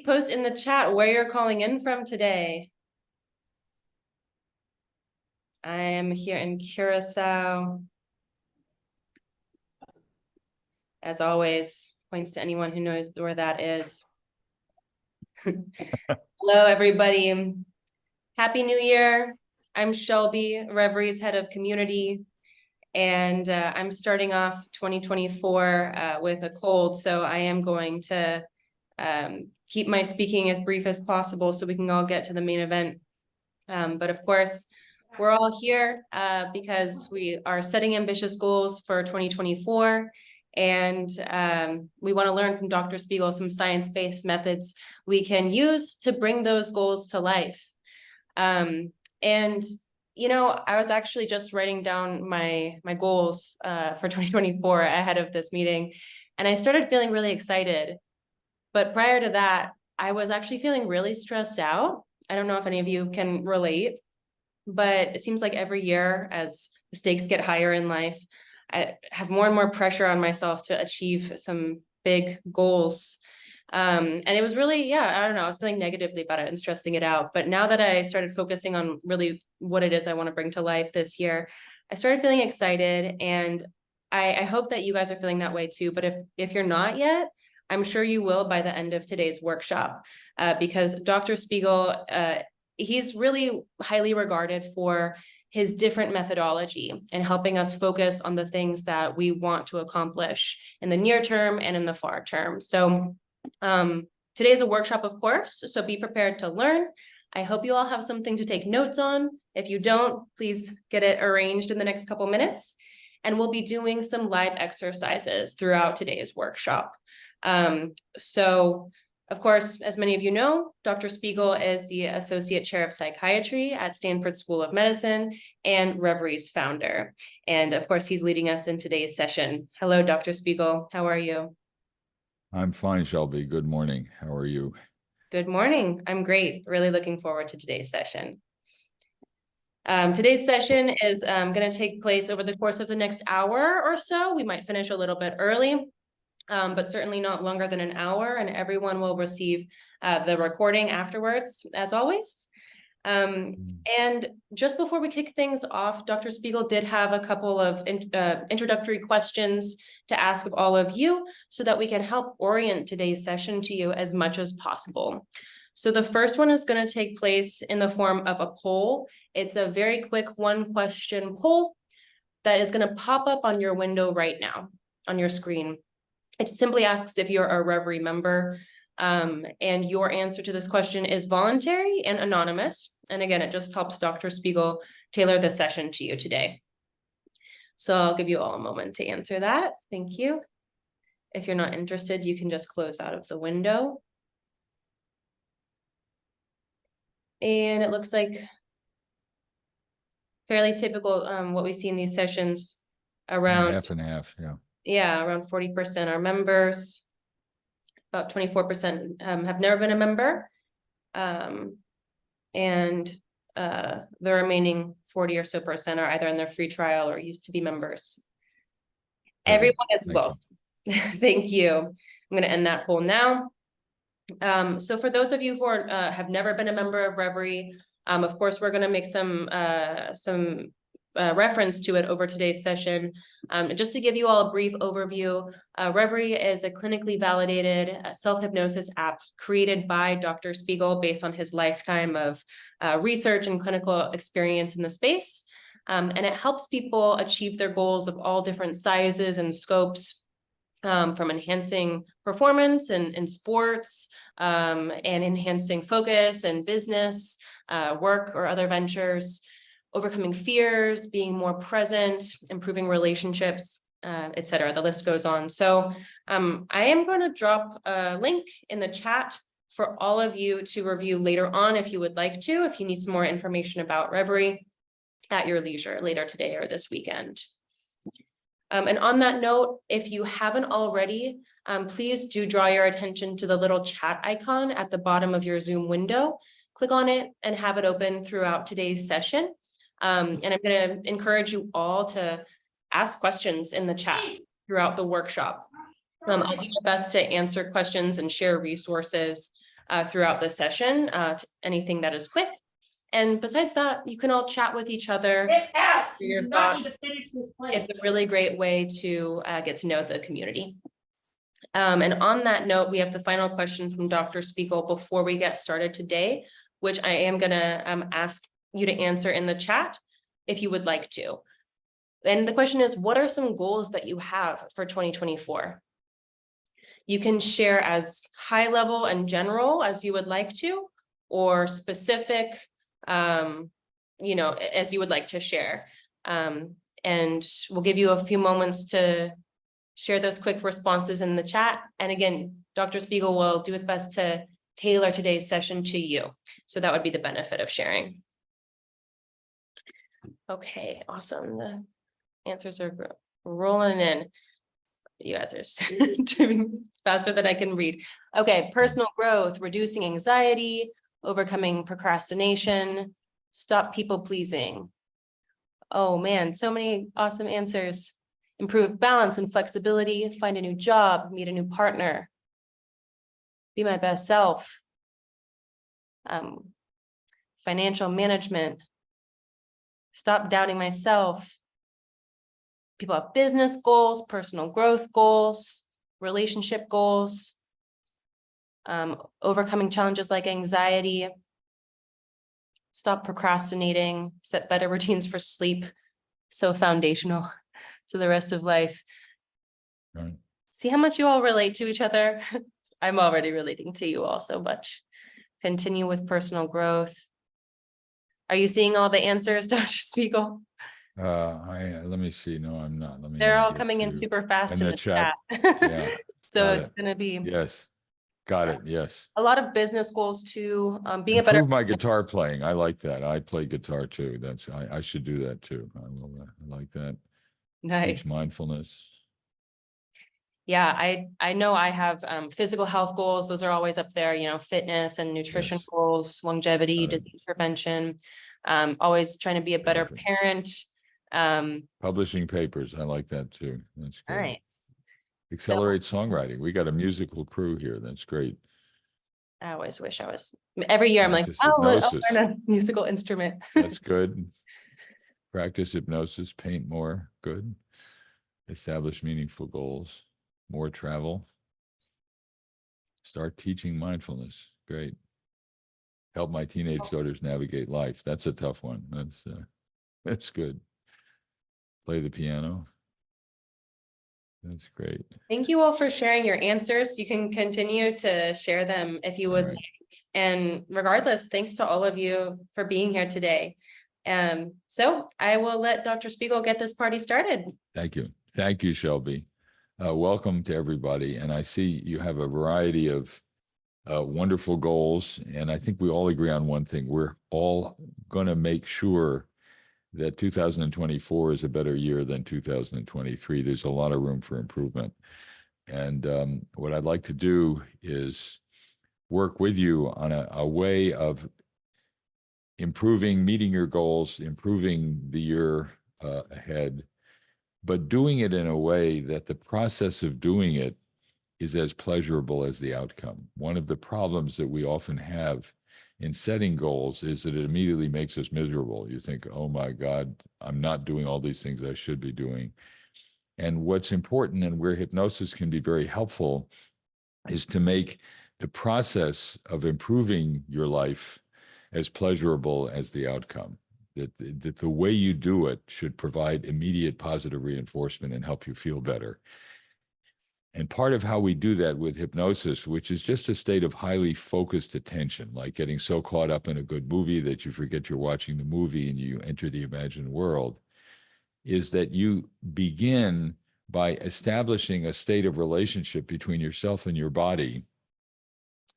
post in the chat where you're calling in from today. I am here in Curacao. As always, points to anyone who knows where that is. Hello, everybody. Happy New Year. I'm Shelby, Reveries Head of Community, and I'm starting off 2024 with a cold, so I am going to keep my speaking as brief as possible so we can all get to the main event. But of course, we're all here because we are setting ambitious goals for 2024. And we want to learn from Dr. Spiegel some science-based methods we can use to bring those goals to life. And, you know, I was actually just writing down my goals for 2024 ahead of this meeting, and I started feeling really excited. But prior to that, I was actually feeling really stressed out. I don't know if any of you can relate, but it seems like every year as the stakes get higher in life, I have more and more pressure on myself to achieve some big goals. And it was really, I don't know, I was feeling negatively about it and stressing it out. But now that I started focusing on really what it is I want to bring to life this year, I started feeling excited. And I hope that you guys are feeling that way too. But if you're not yet, I'm sure you will by the end of today's workshop, because Dr. Spiegel, he's really highly regarded for his different methodology and helping us focus on the things that we want to accomplish in the near term and in the far term. So today's a workshop, of course, so be prepared to learn. I hope you all have something to take notes on. If you don't, please get it arranged in the next couple minutes. And we'll be doing some live exercises throughout today's workshop. So of course, as many of you know, Dr. Spiegel is the Associate Chair of Psychiatry at Stanford School of Medicine and Reveries founder. And of course, he's leading us in today's session. Hello, Dr. Spiegel. How are you? I'm fine, Shelby. Good morning. How are you? Good morning. I'm great. Really looking forward to today's session. Today's session is going to take place over the course of the next hour or so. We might finish a little bit early. But certainly not longer than an hour, and everyone will receive the recording afterwards, as always. And just before we kick things off, Dr. Spiegel did have a couple of introductory questions to ask of all of you so that we can help orient today's session to you as much as possible. So the first one is going to take place in the form of a poll. It's a very quick one-question poll that is going to pop up on your window right now on your screen. It simply asks if you're a Reverie member, and your answer to this question is voluntary and anonymous. And again, it just helps Dr. Spiegel tailor the session to you today. So I'll give you all a moment to answer that. Thank you. If you're not interested, you can just close out of the window. And it looks like fairly typical what we see in these sessions around half and half, yeah. Yeah, around 40% are members. About 24% have never been a member. And the remaining 40 or so percent are either in their free trial or used to be members. Everyone is welcome. Thank you. I'm going to end that poll now. So for those of you who are, have never been a member of Reverie, of course, we're going to make some reference to it over today's session. Just to give you all a brief overview, Reverie is a clinically validated self-hypnosis app created by Dr. Spiegel based on his lifetime of research and clinical experience in the space. And it helps people achieve their goals of all different sizes and scopes, from enhancing performance in sports, and enhancing focus and business, work or other ventures, overcoming fears, being more present, improving relationships, etc. The list goes on. So I am going to drop a link in the chat for all of you to review later on if you would like to, if you need some more information about Reverie at your leisure later today or this weekend. And on that note, if you haven't already, please do draw your attention to the little chat icon at the bottom of your Zoom window. Click on it and have it open throughout today's session. And I'm going to encourage you all to ask questions in the chat throughout the workshop. I'll do my best to answer questions and share resources throughout the session, anything that is quick. And besides that, you can all chat with each other. Get out! Your You do thoughts. not need to finish this plate. It's a really great way to get to know the community. And on that note, we have the final question from Dr. Spiegel before we get started today, which I am gonna ask you to answer in the chat if you would like to. And the question is, what are some goals that you have for 2024? You can share as high level and general as you would like to, or specific, you know, as you would like to share. And we'll give you a few moments to share those quick responses in the chat. And again, Dr. Spiegel will do his best to tailor today's session to you. So that would be the benefit of sharing. Okay, awesome. The answers are rolling in. You guys are moving faster than I can read. Okay, personal growth, reducing anxiety, overcoming procrastination, stop people pleasing. Oh man, so many awesome answers. Improve balance and flexibility, find a new job, meet a new partner, be my best self. Financial management, stop doubting myself. People have business goals, personal growth goals, relationship goals, overcoming challenges like anxiety, stop procrastinating, set better routines for sleep, so foundational to the rest of life. Right. See how much you all relate to each other? I'm already relating to you all so much. Continue with personal growth. Are you seeing all the answers, Dr. Spiegel? Let me see. No, I'm not. Let me. They're all get coming in to- super fast in the chat. Yeah. So got it's it. gonna be Yes. Got it. Yes. a lot of business goals too, being a better. Improve my guitar playing. I like that. I play guitar too. I should do that too. I like that. Nice. Teach mindfulness. Yeah, I know I have physical health goals. Those are always up there, you know, fitness and nutrition Yes. goals, longevity, Got it. disease prevention, always trying to be a better Perfect. parent. Publishing papers. I like that too. That's good. Nice. Accelerate songwriting. We got a musical crew here. That's great. I always wish I was, every year I'm like, Practice oh, I'll hypnosis. learn a musical instrument. That's good. Practice hypnosis, paint more. Good. Establish meaningful goals. More travel. Start teaching mindfulness. Great. Help my teenage daughters navigate life. That's a tough one. That's good. Play the piano. That's great. Thank you all for sharing your answers. You can continue to share them if you would All right. like. And regardless, thanks to all of you for being here today. So I will let Dr. Spiegel get this party started. Thank you. Thank you, Shelby. Welcome to everybody. And I see you have a variety of wonderful goals. And I think we all agree on one thing. We're all going to make sure that 2024 is a better year than 2023. There's a lot of room for improvement. And what I'd like to do is work with you on a way of improving, meeting your goals, improving the year ahead, but doing it in a way that the process of doing it is as pleasurable as the outcome. One of the problems that we often have in setting goals is that it immediately makes us miserable. You think, oh my God, I'm not doing all these things I should be doing. And what's important, and where hypnosis can be very helpful, is to make the process of improving your life as pleasurable as the outcome. That the way you do it should provide immediate positive reinforcement and help you feel better. And part of how we do that with hypnosis, which is just a state of highly focused attention, like getting so caught up in a good movie that you forget you're watching the movie and you enter the imagined world, is that you begin by establishing a state of relationship between yourself and your body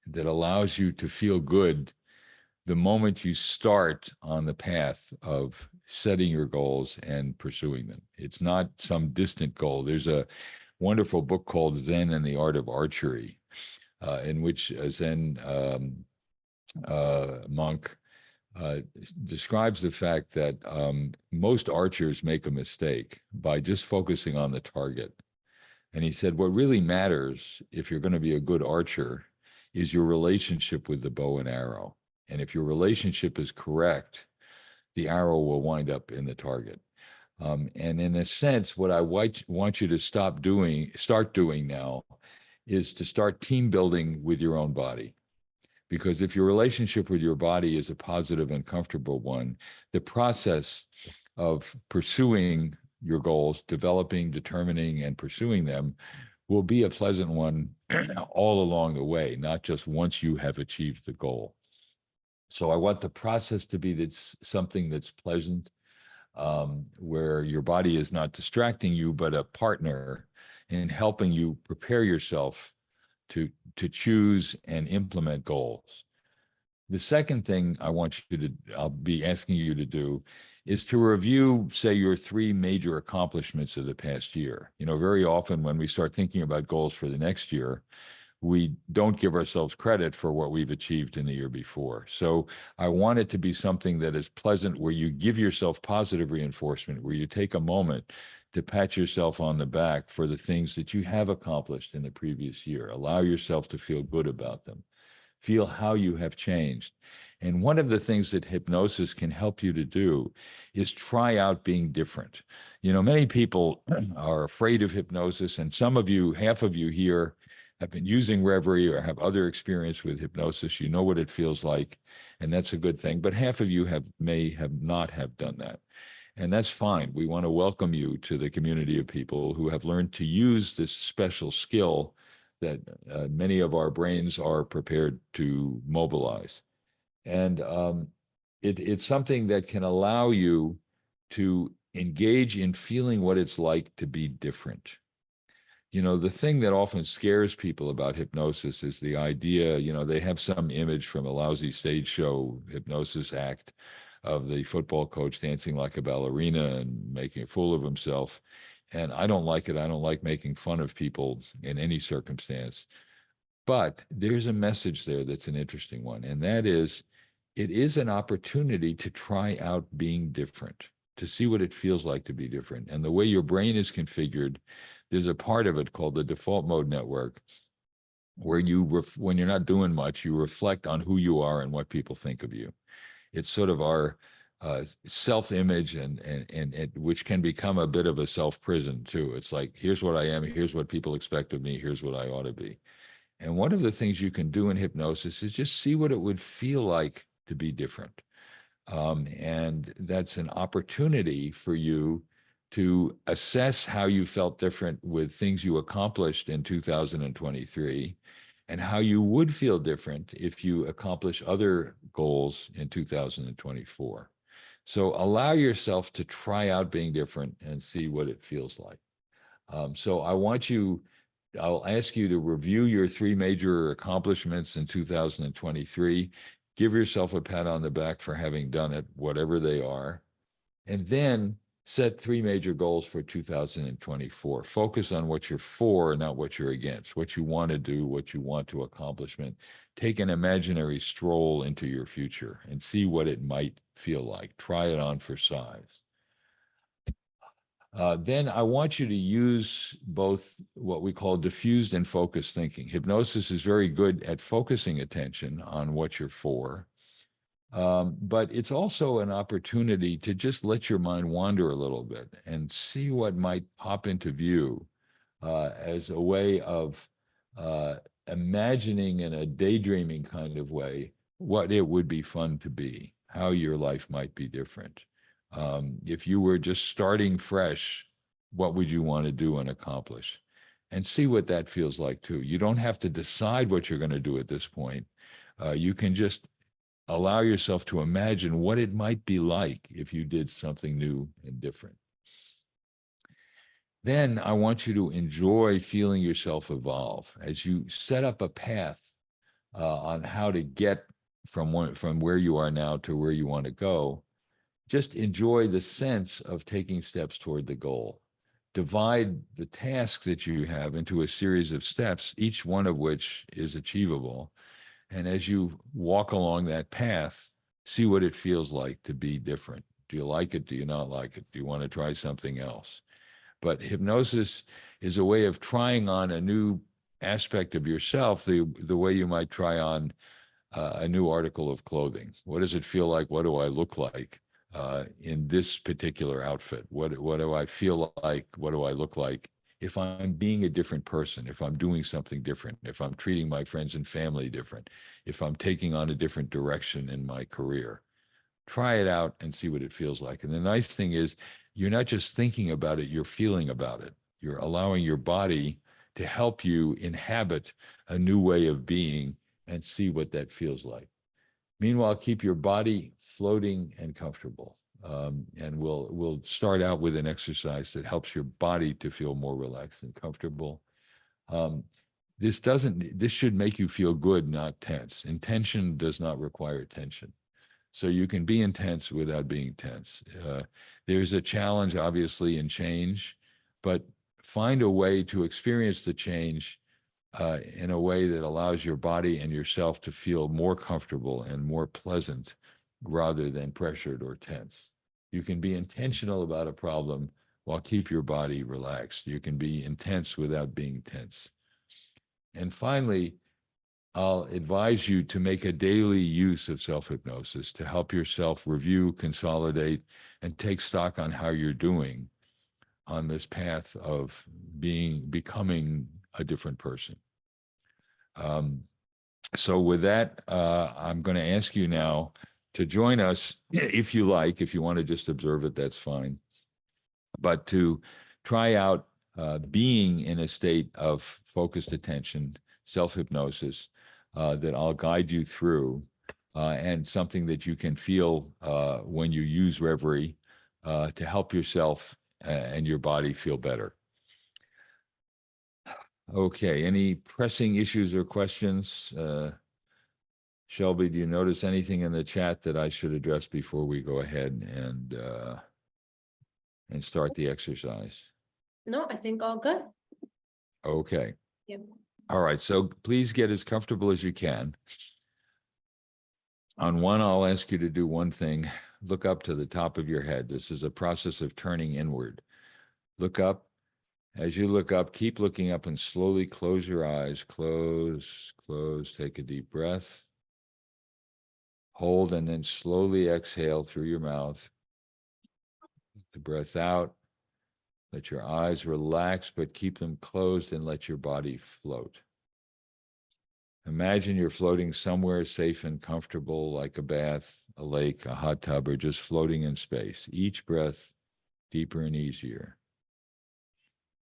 that allows you to feel good the moment you start on the path of setting your goals and pursuing them. It's not some distant goal. There's a wonderful book called Zen and the Art of Archery, in which a Zen monk describes the fact that most archers make a mistake by just focusing on the target. And he said, what really matters if you're going to be a good archer is your relationship with the bow and arrow. And if your relationship is correct, the arrow will wind up in the target. And in a sense, what I want you to start doing now is to start team building with your own body. Because if your relationship with your body is a positive and comfortable one, the process of pursuing your goals, developing, determining, and pursuing them will be a pleasant one all along the way, not just once you have achieved the goal. So I want the process to be something that's pleasant, where your body is not distracting you, but a partner in helping you prepare yourself to choose and implement goals. The second thing I'll be asking you to do is to review, say, your 3 major accomplishments of the past year. You know, very often when we start thinking about goals for the next year, we don't give ourselves credit for what we've achieved in the year before. So I want it to be something that is pleasant, where you give yourself positive reinforcement, where you take a moment to pat yourself on the back for the things that you have accomplished in the previous year. Allow yourself to feel good about them. Feel how you have changed. And one of the things that hypnosis can help you to do is try out being different. You know, many people are afraid of hypnosis, and some of you, half of you here, have been using Reverie or have other experience with hypnosis. You know what it feels like, and that's a good thing. But half of you may have not have done that. And that's fine. We want to welcome you to the community of people who have learned to use this special skill that many of our brains are prepared to mobilize. And it's something that can allow you to engage in feeling what it's like to be different. You know, the thing that often scares people about hypnosis is the idea, you know, they have some image from a lousy stage show hypnosis act of the football coach dancing like a ballerina and making a fool of himself. And I don't like it. I don't like making fun of people in any circumstance. But there's a message there that's an interesting one. And that is, it is an opportunity to try out being different, to see what it feels like to be different. And the way your brain is configured, there's a part of it called the default mode network, where when you're not doing much, you reflect on who you are and what people think of you. It's sort of our self-image, and which can become a bit of a self-prison too. It's like, here's what I am, here's what people expect of me, here's what I ought to be. And one of the things you can do in hypnosis is just see what it would feel like to be different. And that's an opportunity for you to assess how you felt different with things you accomplished in 2023, and how you would feel different if you accomplish other goals in 2024. So allow yourself to try out being different and see what it feels like. So I'll ask you to review your 3 major accomplishments in 2023. Give yourself a pat on the back for having done it, whatever they are. And then set 3 major goals for 2024. Focus on what you're for, not what you're against, what you want to do, what you want to accomplishment. Take an imaginary stroll into your future and see what it might feel like. Try it on for size. Then I want you to use both what we call diffused and focused thinking. Hypnosis is very good at focusing attention on what you're for, but it's also an opportunity to just let your mind wander a little bit and see what might pop into view as a way of imagining in a daydreaming kind of way what it would be fun to be, how your life might be different. If you were just starting fresh, what would you want to do and accomplish? And see what that feels like too. You don't have to decide what you're going to do at this point. You can just allow yourself to imagine what it might be like if you did something new and different. Then I want you to enjoy feeling yourself evolve as you set up a path on how to get from where you are now to where you want to go. Just enjoy the sense of taking steps toward the goal. Divide the tasks that you have into a series of steps, each one of which is achievable. And as you walk along that path, see what it feels like to be different. Do you like it? Do you not like it? Do you want to try something else? But hypnosis is a way of trying on a new aspect of yourself the way you might try on a new article of clothing. What does it feel like? What do I look like in this particular outfit? What do I feel like? What do I look like if I'm being a different person, if I'm doing something different, if I'm treating my friends and family different, if I'm taking on a different direction in my career? Try it out and see what it feels like. And the nice thing is, you're not just thinking about it, you're feeling about it. You're allowing your body to help you inhabit a new way of being and see what that feels like. Meanwhile, keep your body floating and comfortable. And we'll start out with an exercise that helps your body to feel more relaxed and comfortable. This should make you feel good, not tense. Intention does not require tension. So you can be intense without being tense. There's a challenge, obviously, in change, but find a way to experience the change in a way that allows your body and yourself to feel more comfortable and more pleasant rather than pressured or tense. You can be intentional about a problem while keep your body relaxed. You can be intense without being tense. And finally, I'll advise you to make a daily use of self-hypnosis to help yourself review, consolidate, and take stock on how you're doing on this path of becoming a different person. So with that, I'm going to ask you now to join us, if you like. If you want to just observe it, that's fine. But to try out being in a state of focused attention, self-hypnosis, that I'll guide you through, and something that you can feel when you use Reverie to help yourself and your body feel better. Okay, any pressing issues or questions? Shelby, do you notice anything in the chat that I should address before we go ahead and start the exercise? No, I think all good. Okay. Yep. All right, so please get as comfortable as you can. On one, I'll ask you to do one thing. Look up to the top of your head. This is a process of turning inward. Look up. As you look up, keep looking up and slowly close your eyes. Close, close. Take a deep breath. Hold and then slowly exhale through your mouth. Let the breath out. Let your eyes relax, but keep them closed and let your body float. Imagine you're floating somewhere safe and comfortable, like a bath, a lake, a hot tub, or just floating in space. Each breath deeper and easier.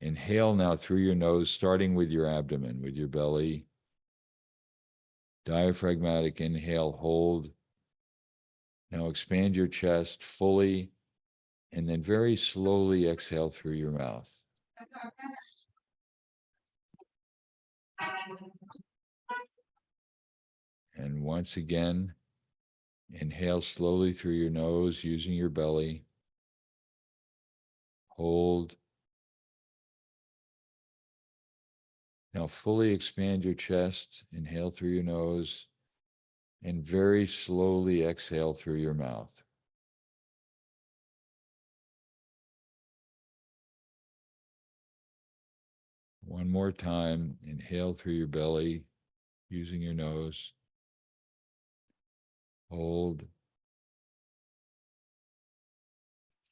Inhale now through your nose, starting with your abdomen, with your belly. Diaphragmatic inhale, hold. Now expand your chest fully, and then very slowly exhale through your mouth. And once again, inhale slowly through your nose using your belly. Hold. Now fully expand your chest, inhale through your nose, and very slowly exhale through your mouth. One more time, inhale through your belly, using your nose. Hold.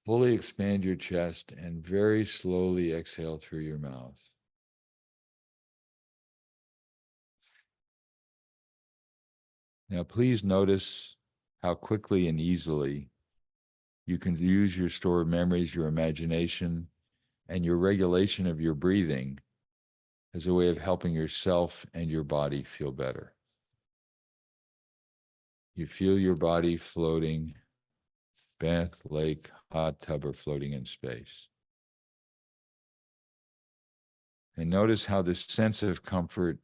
Fully expand your chest and very slowly exhale through your mouth. Now, please notice how quickly and easily you can use your stored memories, your imagination, and your regulation of your breathing as a way of helping yourself and your body feel better. You feel your body floating, bath, lake, hot tub, or floating in space. And notice how this sense of comfort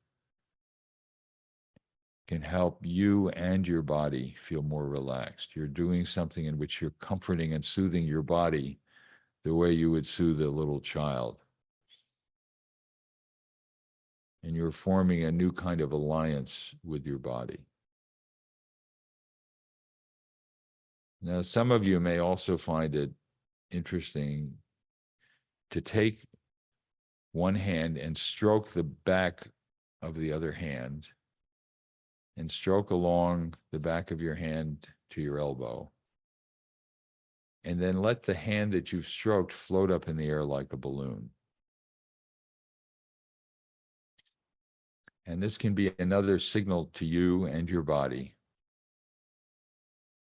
can help you and your body feel more relaxed. You're doing something in which you're comforting and soothing your body the way you would soothe a little child. And you're forming a new kind of alliance with your body. Now, some of you may also find it interesting to take one hand and stroke the back of the other hand and stroke along the back of your hand to your elbow. And then let the hand that you've stroked float up in the air like a balloon. And this can be another signal to you and your body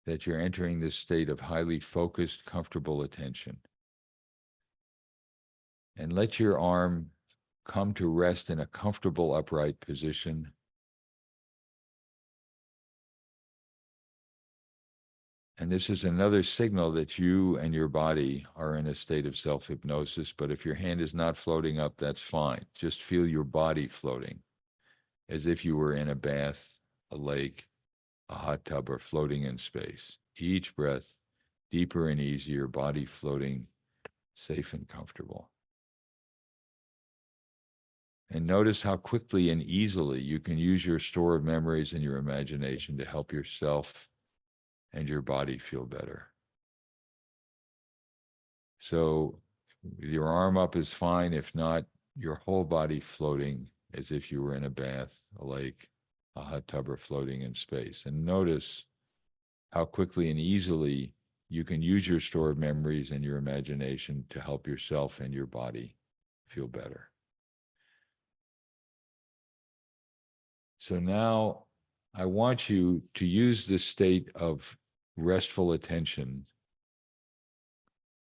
that you're entering this state of highly focused, comfortable attention. And let your arm come to rest in a comfortable upright position. And this is another signal that you and your body are in a state of self-hypnosis. But if your hand is not floating up, that's fine. Just feel your body floating as if you were in a bath, a lake, a hot tub, or floating in space. Each breath deeper and easier, body floating, safe and comfortable. And notice how quickly and easily you can use your store of memories and your imagination to help yourself and your body feel better. So your arm up is fine. If not, your whole body floating as if you were in a bath, a lake, a hot tub, or floating in space. And notice how quickly and easily you can use your store of memories and your imagination to help yourself and your body feel better. So now I want you to use this state of restful attention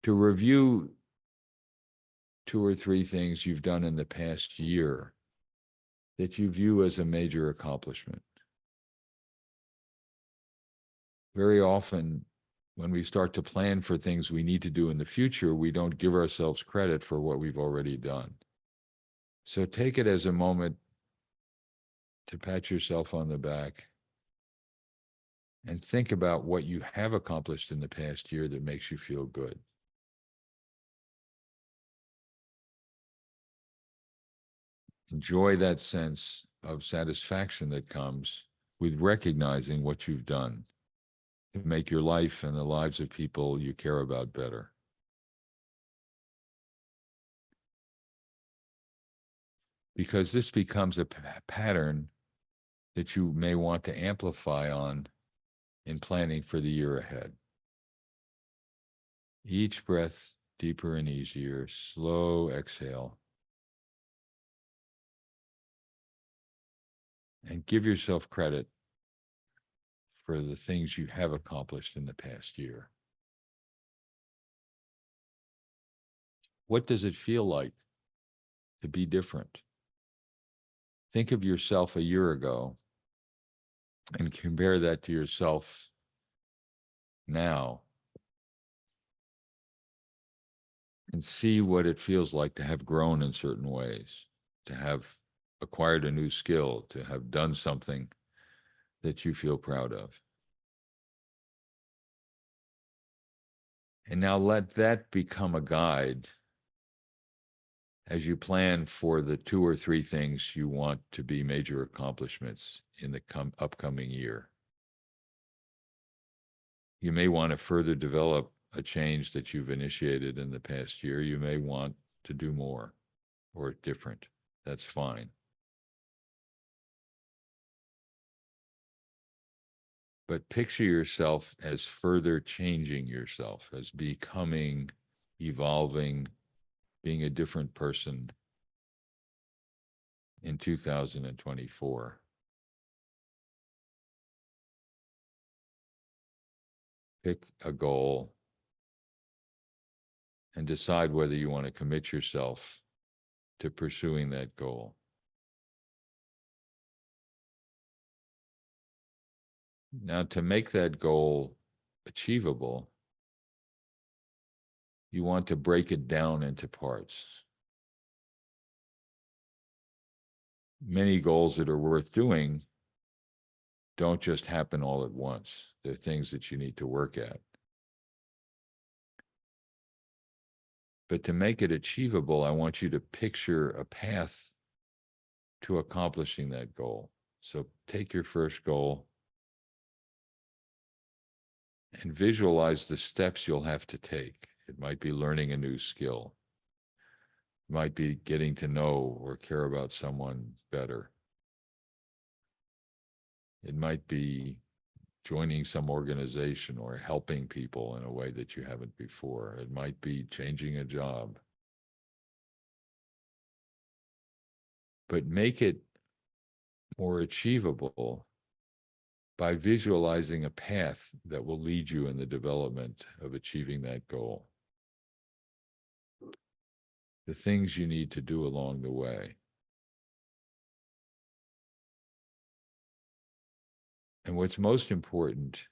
to review 2 or 3 things you've done in the past year that you view as a major accomplishment. Very often, when we start to plan for things we need to do in the future, we don't give ourselves credit for what we've already done. So take it as a moment to pat yourself on the back and think about what you have accomplished in the past year that makes you feel good. Enjoy that sense of satisfaction that comes with recognizing what you've done to make your life and the lives of people you care about better. Because this becomes a pattern that you may want to amplify on in planning for the year ahead. Each breath deeper and easier, slow exhale. And give yourself credit for the things you have accomplished in the past year. What does it feel like to be different? Think of yourself a year ago and compare that to yourself now and see what it feels like to have grown in certain ways, to have acquired a new skill, to have done something that you feel proud of. And now let that become a guide as you plan for the 2 or 3 things you want to be major accomplishments in the upcoming year. You may want to further develop a change that you've initiated in the past year. You may want to do more or different. That's fine. But picture yourself as further changing yourself, as becoming, evolving, being a different person in 2024. Pick a goal and decide whether you want to commit yourself to pursuing that goal. Now, to make that goal achievable, you want to break it down into parts. Many goals that are worth doing don't just happen all at once. They're things that you need to work at. But to make it achievable, I want you to picture a path to accomplishing that goal. So take your first goal and visualize the steps you'll have to take. It might be learning a new skill. It might be getting to know or care about someone better. It might be joining some organization or helping people in a way that you haven't before. It might be changing a job. But make it more achievable by visualizing a path that will lead you in the development of achieving that goal. The things you need to do along the way. And what's most important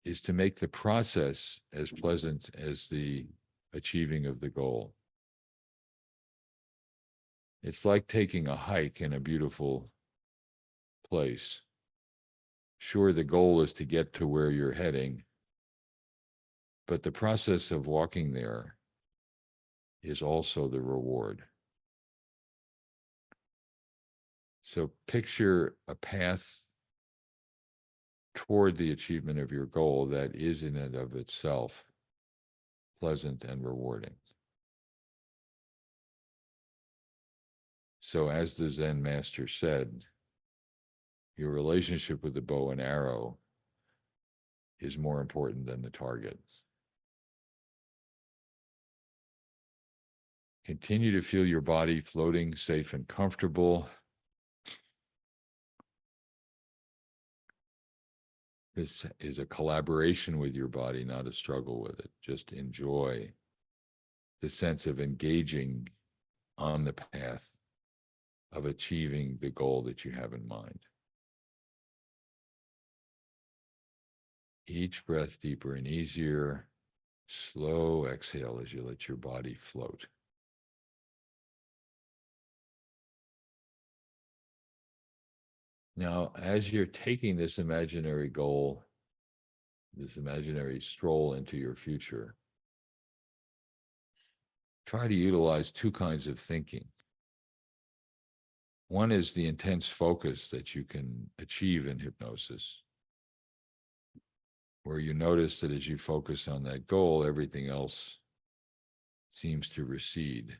is to make the process as pleasant as the achieving of the goal. It's like taking a hike in a beautiful place. Sure, the goal is to get to where you're heading, but the process of walking there is also the reward. So picture a path toward the achievement of your goal that is in and of itself pleasant and rewarding. So as the Zen master said, your relationship with the bow and arrow is more important than the target. Continue to feel your body floating safe and comfortable. This is a collaboration with your body, not a struggle with it. Just enjoy the sense of engaging on the path of achieving the goal that you have in mind. Each breath deeper and easier. Slow exhale as you let your body float. Now, as you're taking this imaginary goal, this imaginary stroll into your future, try to utilize two kinds of thinking. One is the intense focus that you can achieve in hypnosis, where you notice that as you focus on that goal, everything else seems to recede.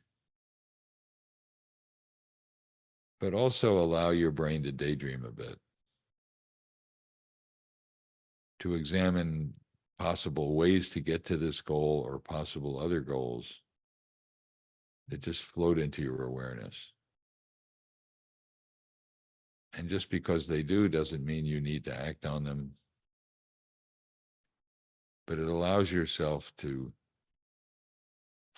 But also allow your brain to daydream a bit, to examine possible ways to get to this goal or possible other goals that just float into your awareness. And just because they do doesn't mean you need to act on them, but it allows yourself to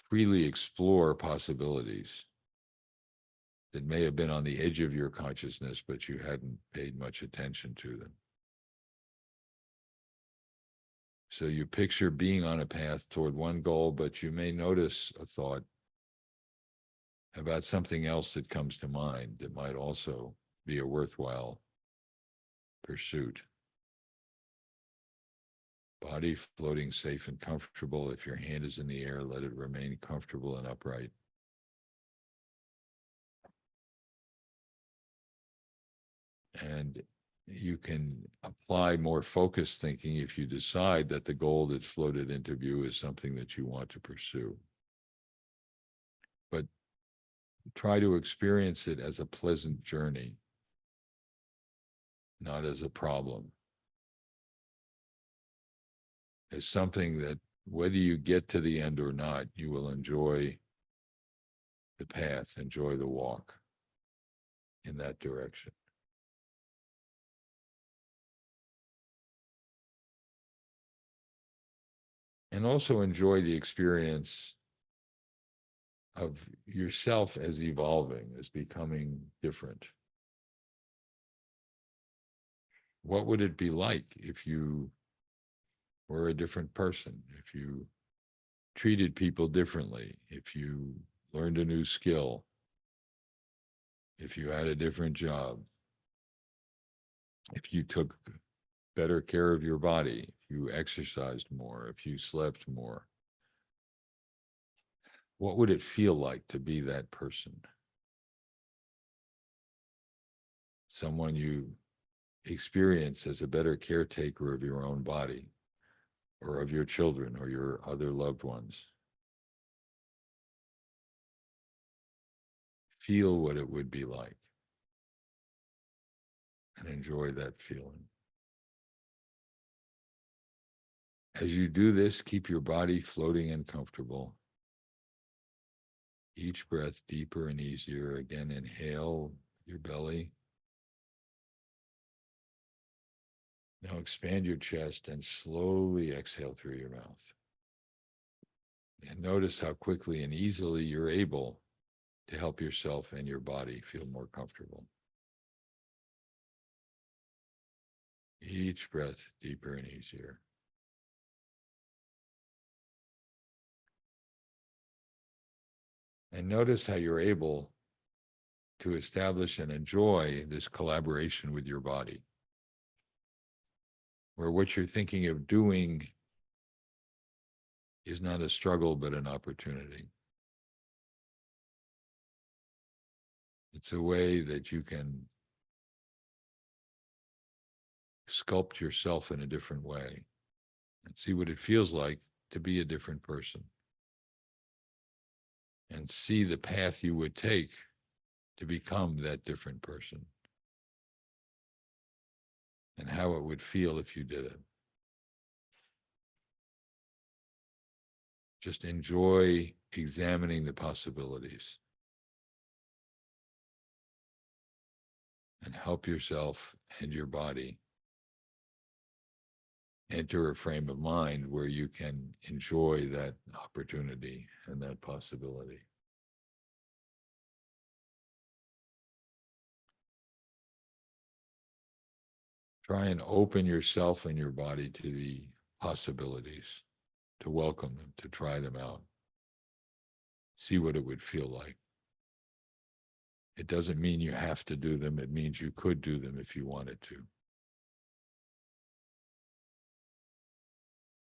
freely explore possibilities that may have been on the edge of your consciousness, but you hadn't paid much attention to them. So you picture being on a path toward one goal, but you may notice a thought about something else that comes to mind that might also be a worthwhile pursuit. Body floating safe and comfortable. If your hand is in the air, let it remain comfortable and upright. And you can apply more focused thinking if you decide that the goal that's floated into view is something that you want to pursue. But try to experience it as a pleasant journey, not as a problem. As something that, whether you get to the end or not, you will enjoy the path, enjoy the walk in that direction. And also enjoy the experience of yourself as evolving, as becoming different. What would it be like if you were a different person, if you treated people differently, if you learned a new skill, if you had a different job, if you took better care of your body, if you exercised more, if you slept more? What would it feel like to be that person? Someone you experience as a better caretaker of your own body or of your children or your other loved ones. Feel what it would be like. and enjoy that feeling. As you do this, keep your body floating and comfortable. Each breath deeper and easier. Again, inhale your belly. Now expand your chest and slowly exhale through your mouth. And notice how quickly and easily you're able to help yourself and your body feel more comfortable. Each breath deeper and easier. And notice how you're able to establish and enjoy this collaboration with your body, where what you're thinking of doing is not a struggle, but an opportunity. It's a way that you can sculpt yourself in a different way and see what it feels like to be a different person, and see the path you would take to become that different person, and how it would feel if you did it. Just enjoy examining the possibilities and help yourself and your body enter a frame of mind where you can enjoy that opportunity and that possibility. Try and open yourself and your body to the possibilities, to welcome them, to try them out. See what it would feel like. It doesn't mean you have to do them. It means you could do them if you wanted to.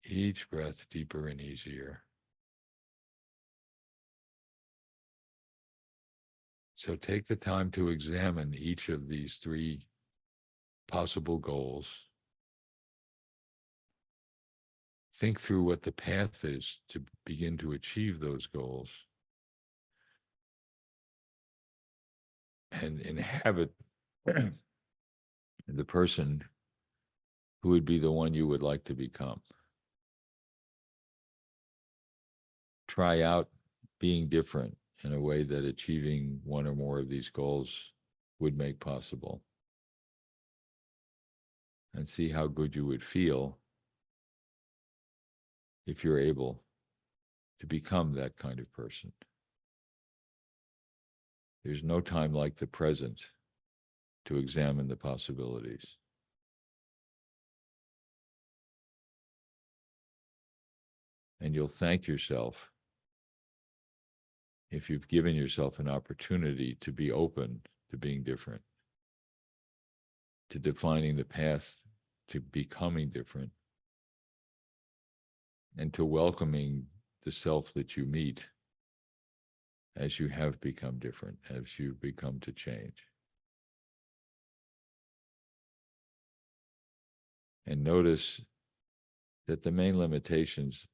Each breath deeper and easier. So take the time to examine each of these three possible goals. Think through what the path is to begin to achieve those goals. And inhabit the person who would be the one you would like to become. Try out being different in a way that achieving one or more of these goals would make possible. And see how good you would feel if you're able to become that kind of person. There's no time like the present to examine the possibilities. And you'll thank yourself if you've given yourself an opportunity to be open to being different, to defining the path to becoming different, and to welcoming the self that you meet as you have become different, as you become to change. And notice that the main limitations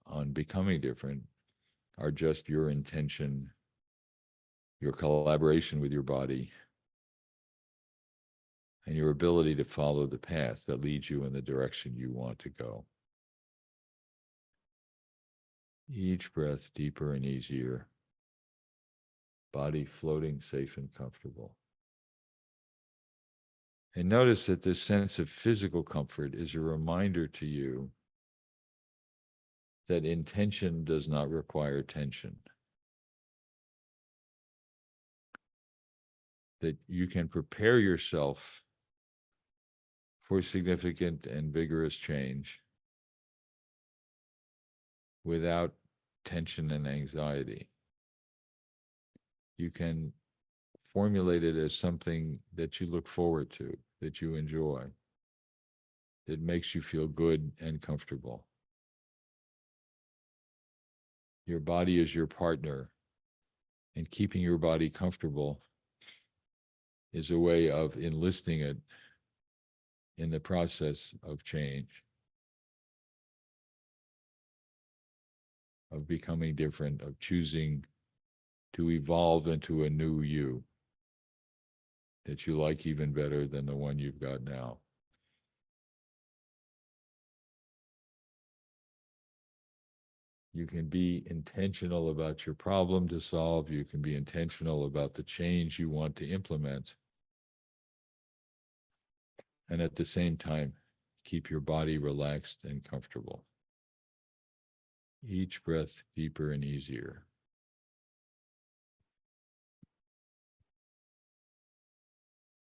on becoming different are just your intention, your collaboration with your body, and your ability to follow the path that leads you in the direction you want to go. Each breath deeper and easier, body floating safe and comfortable. And notice that this sense of physical comfort is a reminder to you that intention does not require tension. That you can prepare yourself for significant and vigorous change without tension and anxiety. You can formulate it as something that you look forward to, that you enjoy, that makes you feel good and comfortable. Your body is your partner, and keeping your body comfortable is a way of enlisting it in the process of change, of becoming different, of choosing to evolve into a new you. that you like even better than the one you've got now. You can be intentional about your problem to solve. You can be intentional about the change you want to implement. And at the same time, keep your body relaxed and comfortable. Each breath deeper and easier.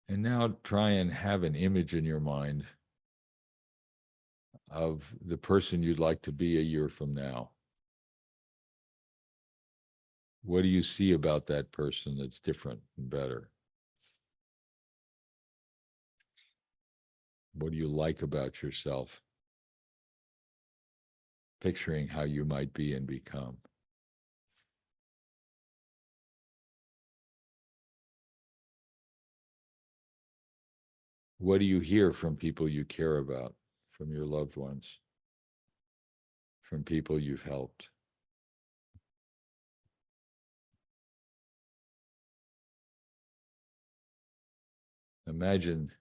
And now try and have an image in your mind of the person you'd like to be a year from now. What do you see about that person that's different and better? What do you like about yourself? Picturing how you might be and become. What do you hear from people you care about, from your loved ones, from people you've helped? Imagine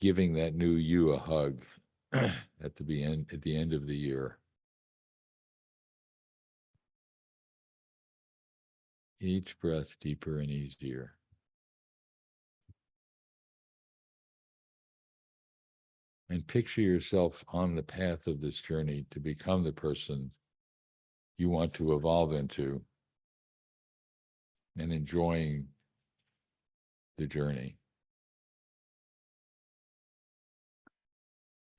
giving that new you a hug at the end of the year. Each breath deeper and easier. And picture yourself on the path of this journey to become the person you want to evolve into, and enjoying the journey.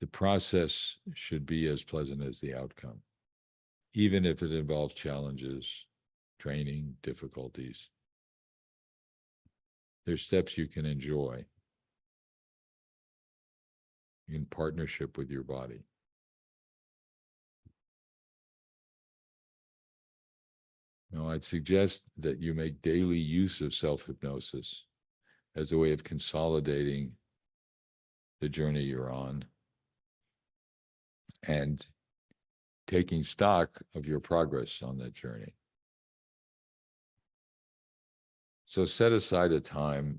The process should be as pleasant as the outcome, even if it involves challenges, training, difficulties. There's steps you can enjoy in partnership with your body. Now, I'd suggest that you make daily use of self-hypnosis as a way of consolidating the journey you're on and taking stock of your progress on that journey. So set aside a time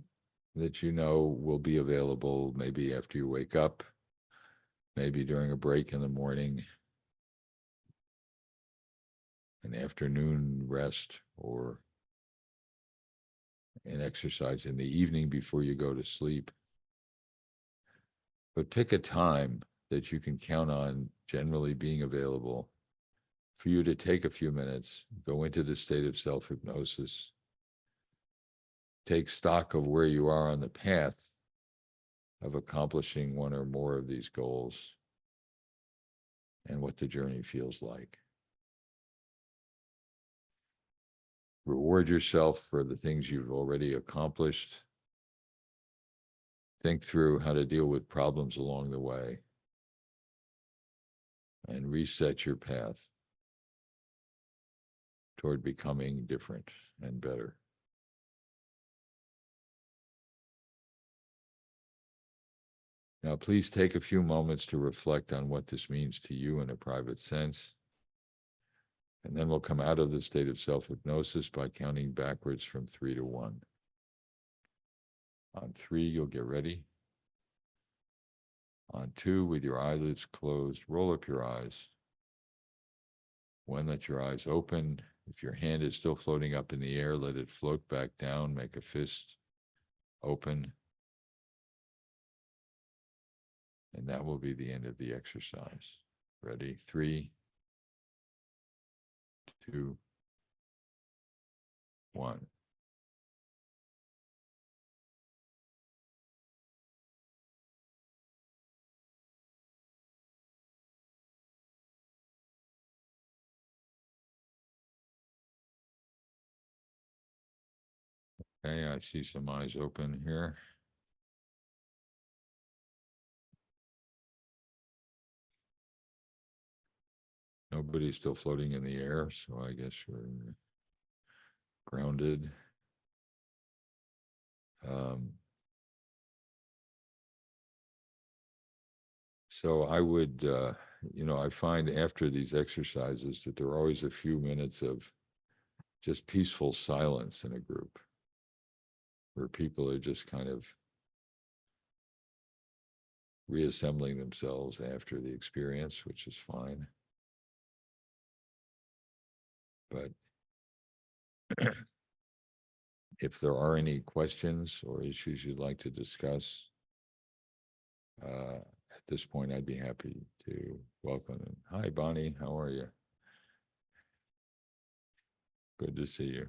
that you know will be available, maybe after you wake up, maybe during a break in the morning, an afternoon rest, or an exercise in the evening before you go to sleep. But pick a time that you can count on generally being available for you to take a few minutes, go into the state of self-hypnosis, take stock of where you are on the path of accomplishing one or more of these goals and what the journey feels like. Reward yourself for the things you've already accomplished. Think through how to deal with problems along the way and reset your path toward becoming different and better. Now, please take a few moments to reflect on what this means to you in a private sense. And then we'll come out of the state of self-hypnosis by counting backwards from 3 to 1. On 3, you'll get ready. On 2, with your eyelids closed, roll up your eyes. 1, let your eyes open. If your hand is still floating up in the air, let it float back down. Make a fist open. And that will be the end of the exercise. Ready? 3, 2, 1. Okay, I see some eyes open here. Nobody's still floating in the air, so I guess we're grounded. So I would, I find after these exercises that there are always a few minutes of just peaceful silence in a group. where people are just kind of reassembling themselves after the experience, which is fine. But if there are any questions or issues you'd like to discuss, at this point, I'd be happy to welcome them. Hi, Bonnie, how are you? Good to see you.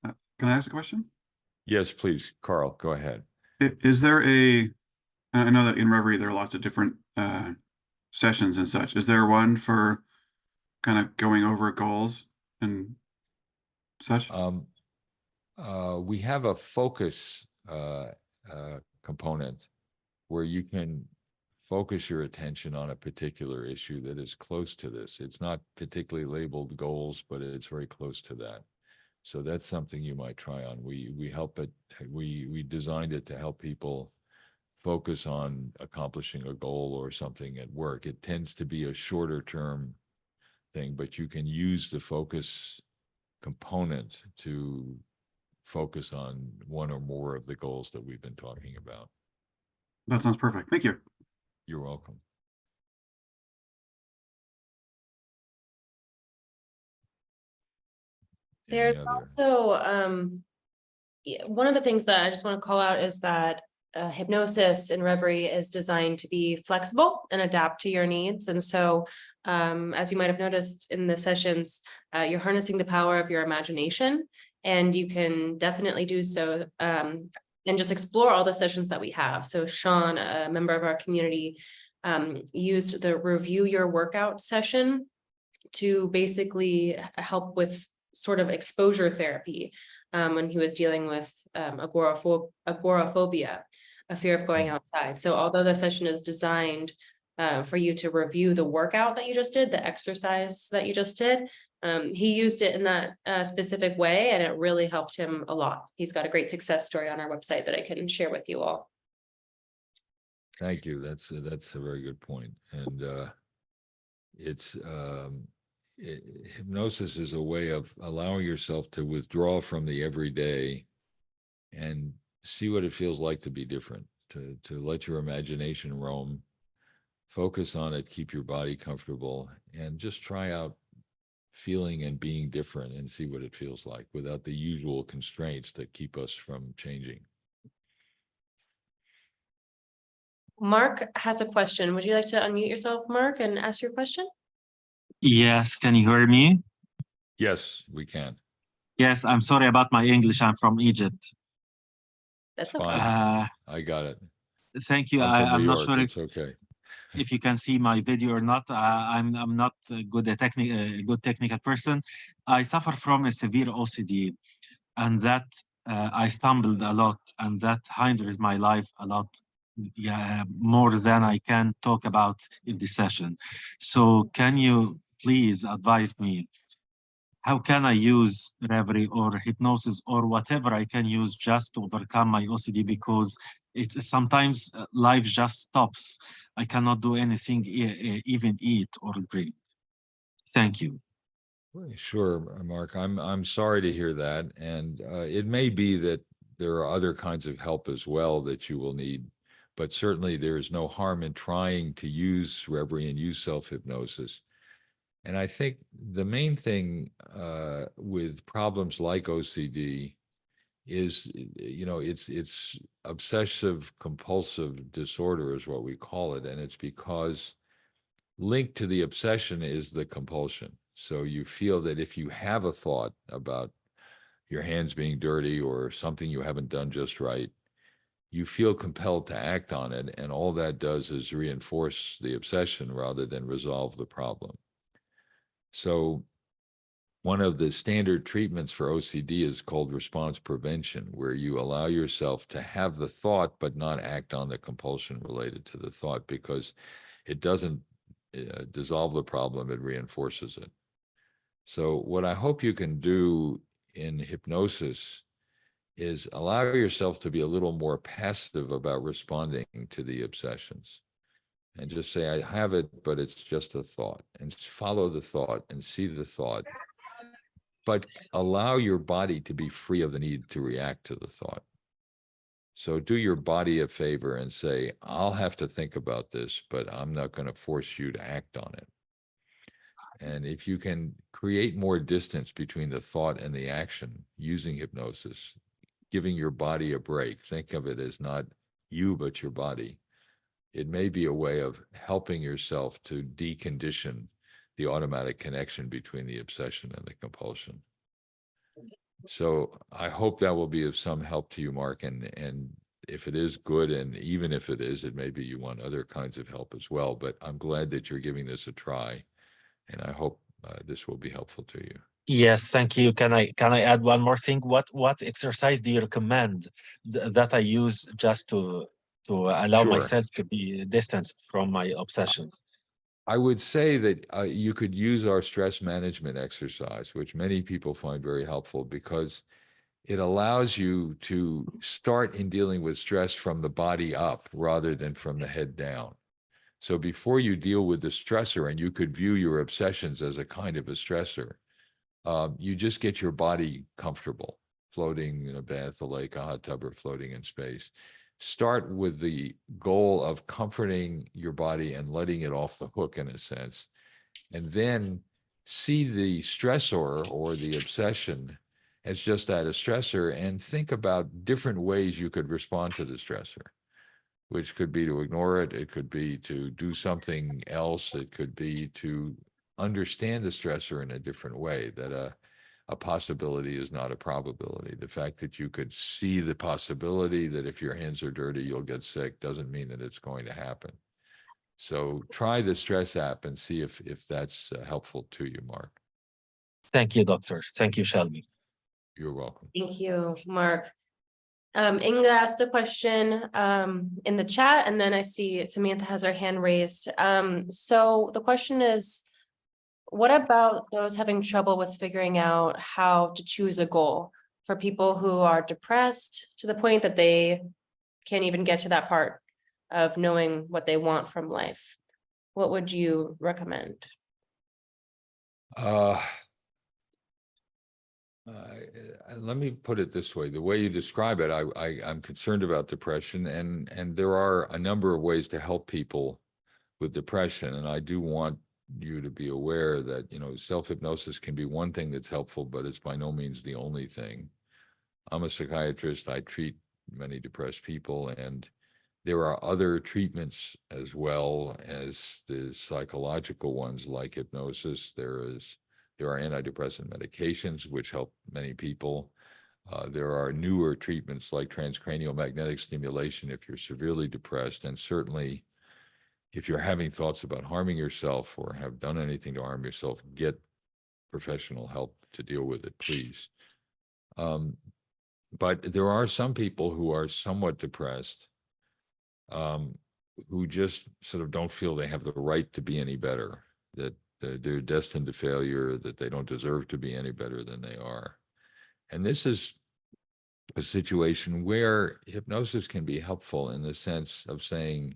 Can I ask a question? Yes, please, Carl, go ahead. Is there I know that in Reverie there are lots of different sessions and such. Is there one for kind of going over goals and such? We have a focus component where you can focus your attention on a particular issue that is close to this. It's not particularly labeled goals, but it's very close to that. So that's something you might try on. We help it. We designed it to help people focus on accomplishing a goal or something at work. It tends to be a shorter term thing, but you can use the focus component to focus on one or more of the goals that we've been talking about. That sounds perfect. Thank you. You're welcome. Any There's other? also, one of the things that I just want to call out is that hypnosis and reverie is designed to be flexible and adapt to your needs. And so, as you might have noticed in the sessions, you're harnessing the power of your imagination, and you can definitely do so and just explore all the sessions that we have. So Sean, a member of our community, used the review your workout session to basically help with sort of exposure therapy when he was dealing with agoraphobia, a fear of going outside. So although the session is designed for you to review the workout that you just did, the exercise that you just did, he used it in that specific way, and it really helped him a lot. He's got a great success story on our website that I can share with you all. Thank you. That's a very good point. And it's hypnosis is a way of allowing yourself to withdraw from the everyday and see what it feels like to be different, to let your imagination roam, focus on it, keep your body comfortable, and just try out feeling and being different and see what it feels like without the usual constraints that keep us from changing. Mark has a question. Would you like to unmute yourself, Mark, and ask your question? Yes, can you hear me? Yes, we can. Yes, I'm sorry about my English. I'm from Egypt. That's It's okay. fine. I got it. Thank you. I'm from I'm New not York. sure It's okay. if you can see my video or not. I'm not a good technical person. I suffer from a severe OCD, and that I stumbled a lot, and that hinders my life a lot. Yeah, more than I can talk about in this session. So can you please advise me? How can I use reverie or hypnosis or whatever I can use just to overcome my OCD? Because it's sometimes life just stops. I cannot do anything, even eat or drink. Thank you. Sure, Mark. I'm sorry to hear that, and it may be that there are other kinds of help as well that you will need, but certainly there is no harm in trying to use reverie and use self-hypnosis. And I think the main thing with problems like OCD is, it's obsessive compulsive disorder is what we call it, and it's because linked to the obsession is the compulsion. So you feel that if you have a thought about your hands being dirty or something you haven't done just right, you feel compelled to act on it. And all that does is reinforce the obsession rather than resolve the problem. So one of the standard treatments for OCD is called response prevention, where you allow yourself to have the thought, but not act on the compulsion related to the thought, because it doesn't dissolve the problem, it reinforces it. So what I hope you can do in hypnosis is allow yourself to be a little more passive about responding to the obsessions, and just say, I have it, but it's just a thought, and just follow the thought and see the thought. but allow your body to be free of the need to react to the thought. So do your body a favor and say, I'll have to think about this, but I'm not going to force you to act on it. And if you can create more distance between the thought and the action using hypnosis, giving your body a break, think of it as not you, but your body. It may be a way of helping yourself to decondition the automatic connection between the obsession and the compulsion. So I hope that will be of some help to you, Mark. And if it is good, and even if it is, it may be you want other kinds of help as well. But I'm glad that you're giving this a try, and I hope this will be helpful to you. Yes, thank you. Can I add one more thing? What exercise do you recommend that I use just to allow Sure. myself to be distanced from my obsession? I would say that you could use our stress management exercise, which many people find very helpful because it allows you to start in dealing with stress from the body up rather than from the head down. So before you deal with the stressor, and you could view your obsessions as a kind of a stressor, you just get your body comfortable, floating in a bath, a lake, a hot tub, or floating in space. Start with the goal of comforting your body and letting it off the hook in a sense, and then see the stressor or the obsession as just that, a stressor, and think about different ways you could respond to the stressor, which could be to ignore it. It could be to do something else. It could be to understand the stressor in a different way, that a possibility is not a probability. The fact that you could see the possibility that if your hands are dirty, you'll get sick doesn't mean that it's going to happen. So try the stress app and see if that's helpful to you, Mark. Thank you, doctor. Thank you, Shelby. You're welcome. Thank you, Mark. Inga asked a question in the chat, and then I see Samantha has her hand raised. So the question is, what about those having trouble with figuring out how to choose a goal for people who are depressed to the point that they can't even get to that part of knowing what they want from life? What would you recommend? Let me put it this way. The way you describe it, I'm concerned about depression, and there are a number of ways to help people with depression. And I do want you to be aware that, self-hypnosis can be one thing that's helpful, but it's by no means the only thing. I'm a psychiatrist. I treat many depressed people, and there are other treatments as well as the psychological ones like hypnosis. There are antidepressant medications which help many people. There are newer treatments like transcranial magnetic stimulation if you're severely depressed, and certainly if you're having thoughts about harming yourself or have done anything to harm yourself, get professional help to deal with it, please. But there are some people who are somewhat depressed, who just sort of don't feel they have the right to be any better, that they're destined to failure, that they don't deserve to be any better than they are. And this is a situation where hypnosis can be helpful in the sense of saying,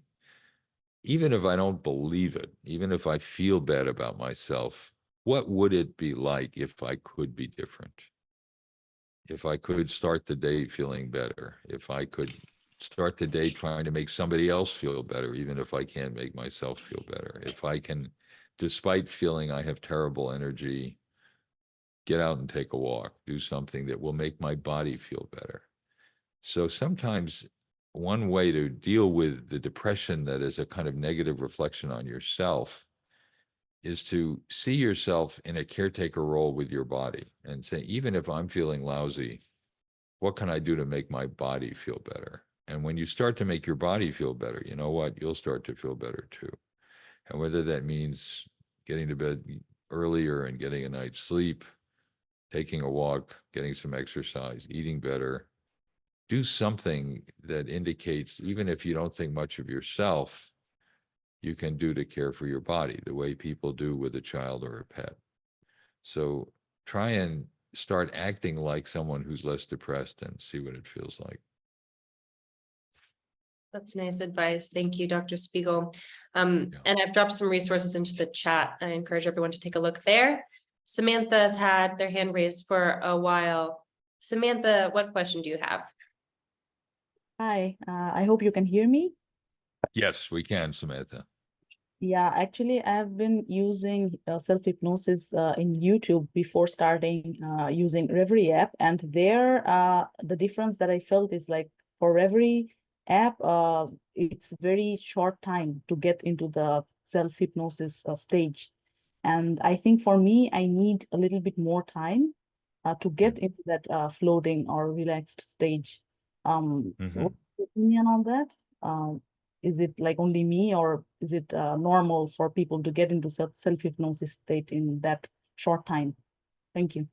even if I don't believe it, even if I feel bad about myself, what would it be like if I could be different? If I could start the day feeling better, if I could start the day trying to make somebody else feel better, even if I can't make myself feel better, if I can, despite feeling I have terrible energy, get out and take a walk, do something that will make my body feel better. So sometimes one way to deal with the depression that is a kind of negative reflection on yourself is to see yourself in a caretaker role with your body and say, even if I'm feeling lousy, what can I do to make my body feel better? And when you start to make your body feel better, you know what? You'll start to feel better too. And whether that means getting to bed earlier and getting a night's sleep, taking a walk, getting some exercise, eating better, do something that indicates, even if you don't think much of yourself, you can do to care for your body the way people do with a child or a pet. So try and start acting like someone who's less depressed and see what it feels like. That's nice advice. Thank you, Dr. Spiegel. And I've dropped some resources into the chat. I encourage everyone to take a look there. Samantha's had their hand raised for a while. Samantha, what question do you have? Hi, I hope you can hear me. Yes, we can, Samantha. Yeah, actually, I've been using self-hypnosis in YouTube before starting using Reverie app, and there the difference that I felt is like for Reverie app, it's very short time to get into the self-hypnosis stage, and I think for me, I need a little bit more time to get into that floating or relaxed stage. What's your opinion on that? Is it like only me, or is it normal for people to get into self-hypnosis state in that short time? Thank you.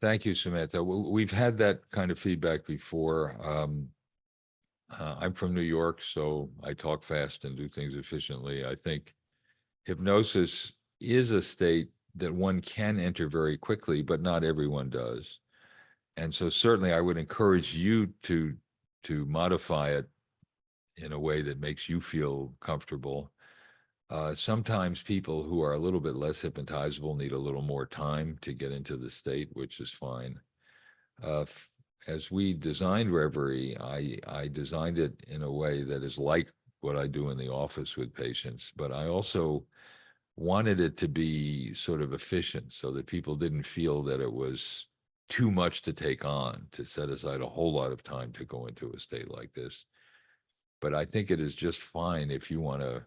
Thank you, Samantha. We've had that kind of feedback before. I'm from New York, so I talk fast and do things efficiently. I think hypnosis is a state that one can enter very quickly, but not everyone does. And so certainly I would encourage you to modify it in a way that makes you feel comfortable. Sometimes people who are a little bit less hypnotizable need a little more time to get into the state, which is fine. As we designed Reverie, I designed it in a way that is like what I do in the office with patients, but I also wanted it to be sort of efficient so that people didn't feel that it was too much to take on, to set aside a whole lot of time to go into a state like this. But I think it is just fine if you want to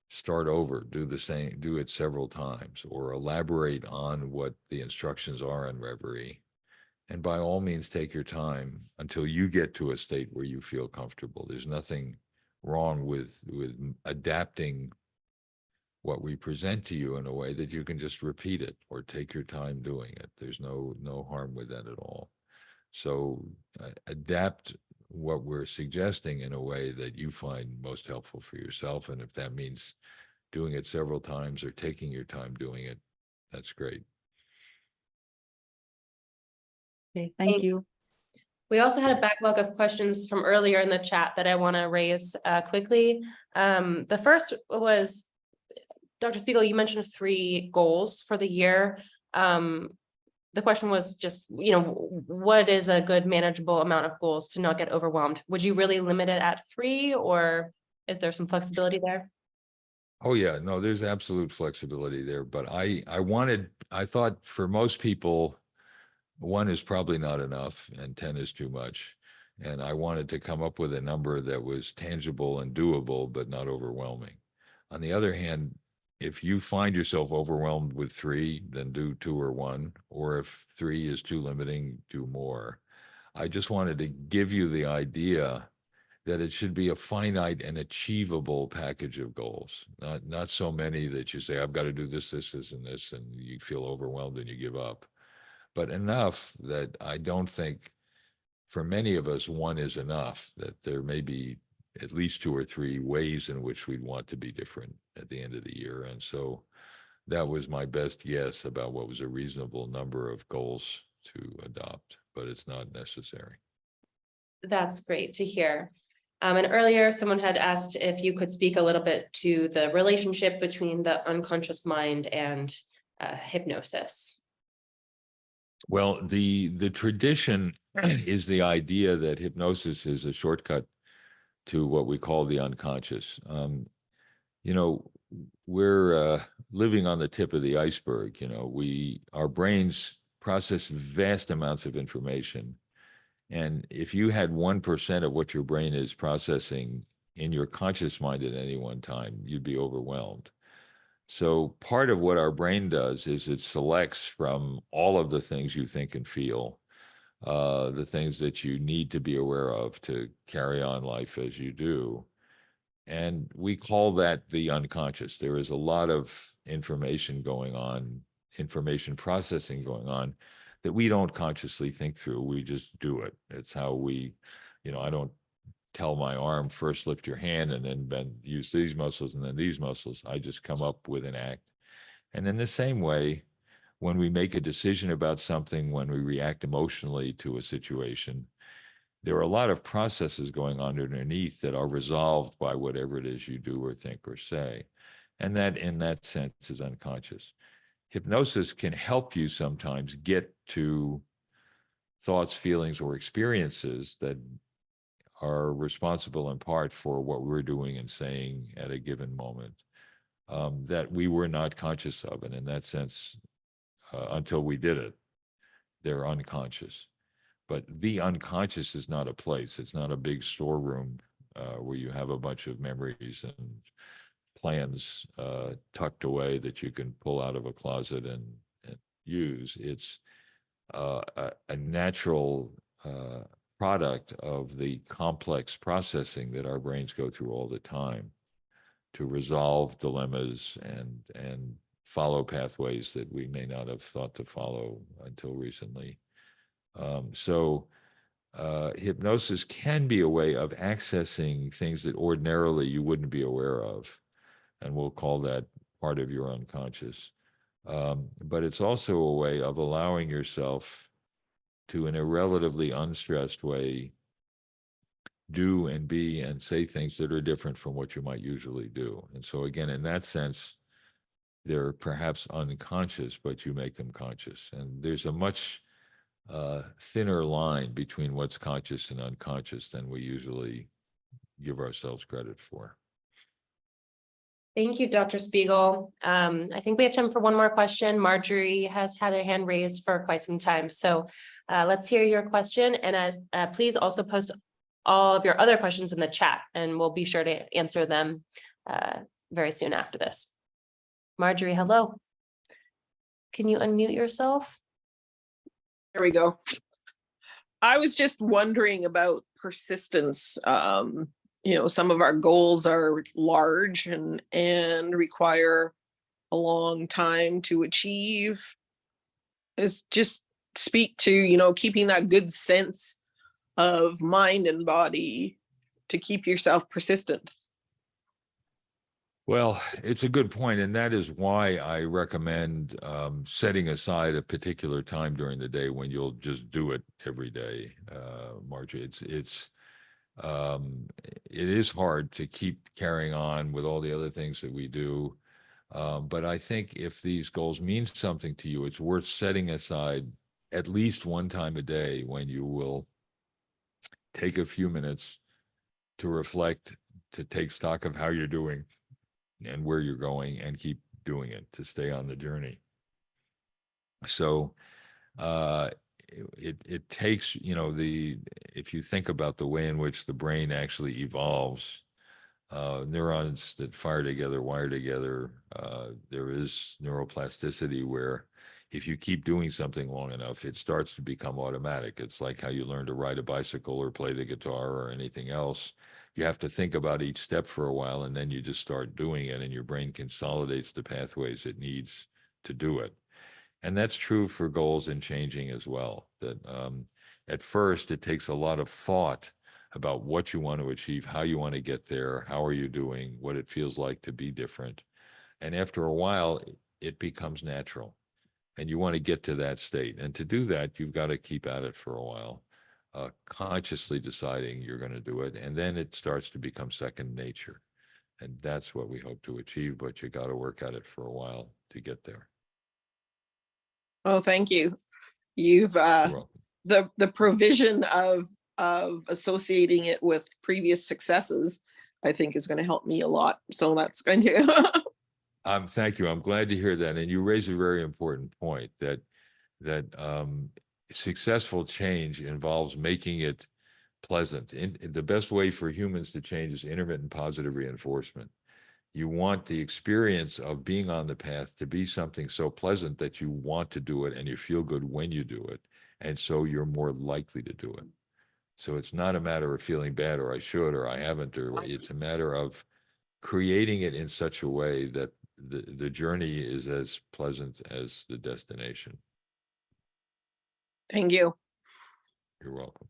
start over, do the same, do it several times, or elaborate on what the instructions are in Reverie. And by all means, take your time until you get to a state where you feel comfortable. There's nothing wrong with adapting what we present to you in a way that you can just repeat it or take your time doing it. There's no harm with that at all. So adapt what we're suggesting in a way that you find most helpful for yourself. And if that means doing it several times or taking your time doing it, that's great. Okay, thank you. We also had a backlog of questions from earlier in the chat that I want to raise quickly. The first was, Dr. Spiegel, you mentioned 3 goals for the year. The question was just, what is a good manageable amount of goals to not get overwhelmed? Would you really limit it at 3, or is there some flexibility there? Oh yeah, no, there's absolute flexibility there, but I thought for most people, 1 is probably not enough and 10 is too much. And I wanted to come up with a number that was tangible and doable, but not overwhelming. On the other hand, if you find yourself overwhelmed with 3, then do 2 or 1, or if 3 is too limiting, do more. I just wanted to give you the idea that it should be a finite and achievable package of goals, not so many that you say, I've got to do this, this, this, and this, and you feel overwhelmed and you give up, but enough that I don't think for many of us, 1 is enough, that there may be at least 2 or 3 ways in which we'd want to be different at the end of the year. And so that was my best guess about what was a reasonable number of goals to adopt, but it's not necessary. That's great to hear. And earlier, someone had asked if you could speak a little bit to the relationship between the unconscious mind and hypnosis. Well, the tradition is the idea that hypnosis is a shortcut to what we call the unconscious. We're living on the tip of the iceberg. Our brains process vast amounts of information. And if you had 1% of what your brain is processing in your conscious mind at any one time, you'd be overwhelmed. So part of what our brain does is it selects from all of the things you think and feel, the things that you need to be aware of to carry on life as you do. And we call that the unconscious. There is a lot of information going on, information processing going on that we don't consciously think through. We just do it. It's how we, I don't tell my arm, first lift your hand and then bend, use these muscles and then these muscles. I just come up with an act. And in the same way, when we make a decision about something, when we react emotionally to a situation, there are a lot of processes going on underneath that are resolved by whatever it is you do or think or say. And that, in that sense, is unconscious. hypnosis can help you sometimes get to thoughts, feelings, or experiences that are responsible in part for what we're doing and saying at a given moment, that we were not conscious of. And in that sense, until we did it, they're unconscious. But the unconscious is not a place. It's not a big storeroom where you have a bunch of memories and plans tucked away that you can pull out of a closet and use. It's a natural product of the complex processing that our brains go through all the time to resolve dilemmas and follow pathways that we may not have thought to follow until recently. So hypnosis can be a way of accessing things that ordinarily you wouldn't be aware of, and we'll call that part of your unconscious. But it's also a way of allowing yourself to, in a relatively unstressed way, do and be and say things that are different from what you might usually do. And so again, in that sense, they're perhaps unconscious, but you make them conscious. And there's a much thinner line between what's conscious and unconscious than we usually give ourselves credit for. Thank you, Dr. Spiegel. I think we have time for one more question. Marjorie has had her hand raised for quite some time. So let's hear your question. And please also post all of your other questions in the chat, and we'll be sure to answer them very soon after this. Marjorie, hello. Can you unmute yourself? There we go. I was just wondering about persistence. You know, some of our goals are large and require a long time to achieve. It's just speak to, you know, keeping that good sense of mind and body to keep yourself persistent. Well, it's a good point, and that is why I recommend setting aside a particular time during the day when you'll just do it every day, Marjorie. It is hard to keep carrying on with all the other things that we do, but I think if these goals mean something to you, it's worth setting aside at least one time a day when you will take a few minutes to reflect, to take stock of how you're doing and where you're going, and keep doing it, to stay on the journey. So it takes, you know, if you think about the way in which the brain actually evolves, neurons that fire together, wire together, there is neuroplasticity where if you keep doing something long enough, it starts to become automatic. It's like how you learn to ride a bicycle or play the guitar or anything else. You have to think about each step for a while, and then you just start doing it, and your brain consolidates the pathways it needs to do it. And that's true for goals and changing as well, that at first it takes a lot of thought about what you want to achieve, how you want to get there, how are you doing, what it feels like to be different. And after a while, it becomes natural, and you want to get to that state. And to do that, you've got to keep at it for a while, consciously deciding you're going to do it. And then it starts to become second nature. And that's what we hope to achieve, but you got to work at it for a while to get there. Oh, thank you. You've the provision of associating it with previous successes, I think, is going to help me a lot. So that's going to thank you. I'm glad to hear that. And you raise a very important point that successful change involves making it pleasant. The best way for humans to change is intermittent positive reinforcement. You want the experience of being on the path to be something so pleasant that you want to do it and you feel good when you do it. And so you're more likely to do it. So it's not a matter of feeling bad or I should or I haven't, or it's a matter of creating it in such a way that the journey is as pleasant as the destination. Thank you. You're welcome.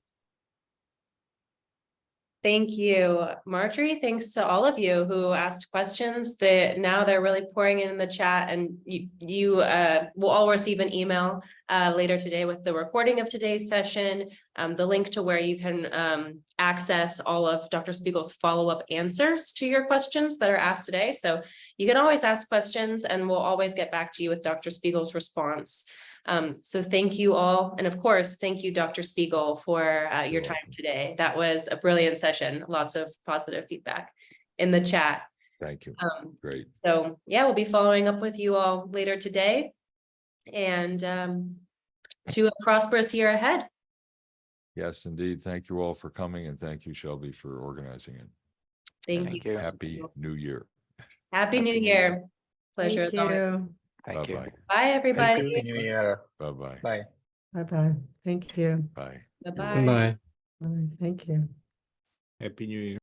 Thank you, Marjorie. Thanks to all of you who asked questions. Now they're really pouring in the chat, and you will all receive an email later today with the recording of today's session, the link to where you can access all of Dr. Spiegel's follow-up answers to your questions that are asked today. So you can always ask questions, and we'll always get back to you with Dr. Spiegel's response. So thank you all. And of course, thank you, Dr. Spiegel, for your time today. That was a brilliant session. Lots of positive feedback in the chat. Thank you. Great. So yeah, we'll be following up with you all later today, and to a prosperous year ahead. Yes, indeed. Thank you all for coming, and thank you, Shelby, for organizing it. Thank you. Happy New Year. Happy New Year. Pleasure. Thank you. Thank you. Bye-bye. Bye, everybody. Happy New Year. Bye-bye. Bye. Bye-bye. Thank you. Bye. Bye-bye. Bye. Thank you. Happy New Year.